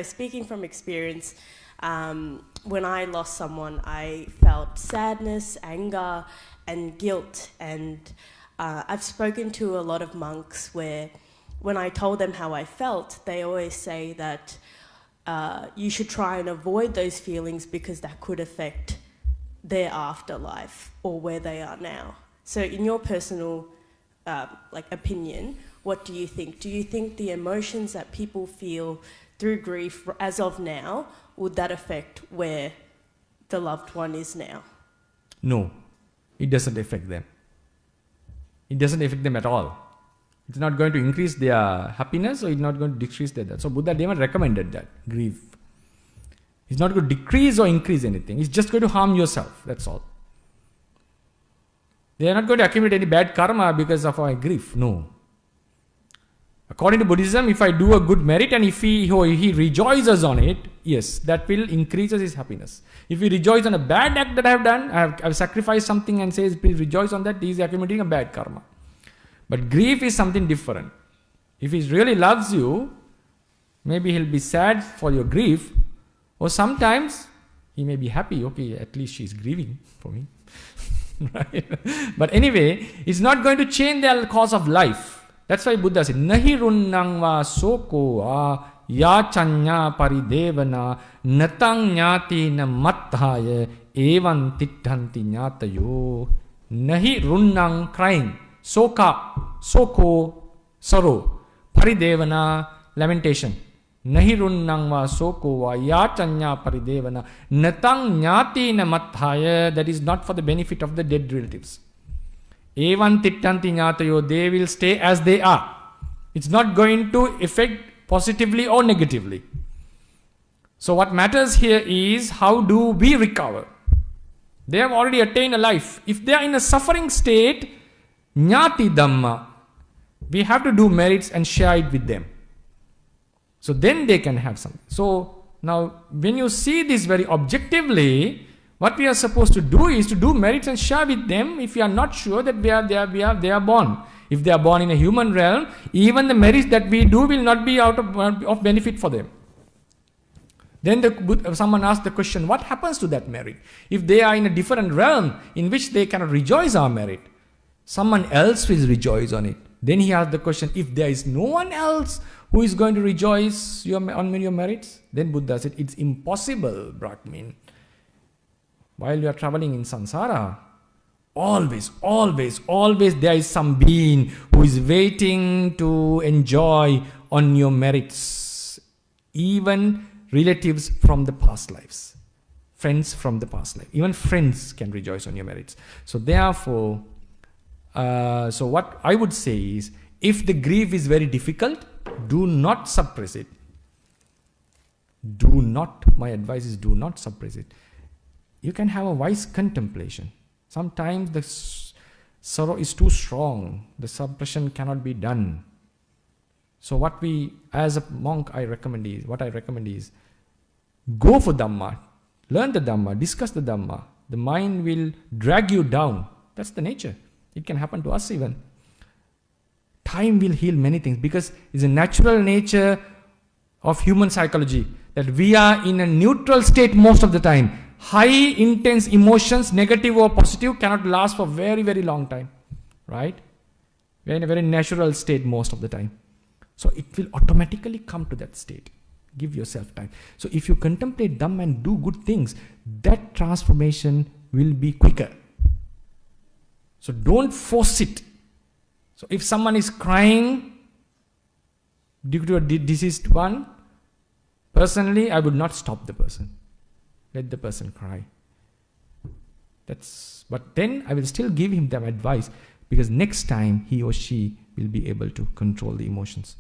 Speaking from experience, when I lost someone, I felt sadness, anger, and guilt. And I've spoken to a lot of monks where when I told them how I felt, they always say that you should try and avoid those feelings because that could affect their afterlife or where they are now. So in your personal opinion, what do you think? Do you think the emotions that people feel through grief as of now, would that affect where the loved one is now? No, it doesn't affect them. It doesn't affect them at all. It's not going to increase their happiness, or it's not going to decrease their... So Buddha never recommended that, grief. It's not going to decrease or increase anything. It's just going to harm yourself, that's all. They are not going to accumulate any bad karma because of our grief, no. According to Buddhism, if I do a good merit and if he rejoices on it, yes, that will increase his happiness. If he rejoices on a bad act that I have done, I've sacrificed something and says, please rejoice on that, he is accumulating a bad karma. But grief is something different. If he really loves you, maybe he'll be sad for your grief, or sometimes he may be happy, okay, at least she's grieving for me. Right? But anyway, it's not going to change the course of life. That's why Buddha said, Nahi runnang va soko a yachanya paridevana natang nyati na matthaya evan tittanti nyatayo. Nahi runnang, crying, soko, sorrow, paridevana, lamentation. Nahi runnang va soko va yachanya paridevana natang nyati na matthaya, that is not for the benefit of the dead relatives. Evan tittanti nyatayo, they will stay as they are. It's not going to affect positively or negatively. So what matters here is how do we recover? They have already attained a life. If they are in a suffering state, nyati dhamma, we have to do merits and share it with them. So then they can have something. So now when you see this very objectively, what we are supposed to do is to do merits and share with them if we are not sure that they are born. If they are born in a human realm, even the merits that we do will not be out of benefit for them. Then someone asked the question, what happens to that merit? If they are in a different realm in which they cannot rejoice our merit, someone else will rejoice on it. Then he asked the question, if there is no one else who is going to rejoice on your merits, then Buddha said, it's impossible, Brahmin. While you are traveling in samsara, always there is some being who is waiting to enjoy on your merits. Even relatives from the past lives, friends from the past life, even friends can rejoice on your merits. So therefore, so what I would say is, if the grief is very difficult, do not suppress it. My advice is do not suppress it. You can have a wise contemplation. Sometimes the sorrow is too strong. The suppression cannot be done. So what as a monk, I recommend is, go for Dhamma. Learn the Dhamma. Discuss the Dhamma. The mind will drag you down. That's the nature. It can happen to us even. Time will heal many things because it's a natural nature of human psychology that we are in a neutral state most of the time. High intense emotions, negative or positive, cannot last for very, very long time. Right? We are in a very natural state most of the time. So it will automatically come to that state. Give yourself time. So if you contemplate Dhamma and do good things, that transformation will be quicker. So don't force it. So if someone is crying due to a deceased one, personally, I would not stop the person. Let the person cry. But then I will still give him that advice because next time he or she will be able to control the emotions.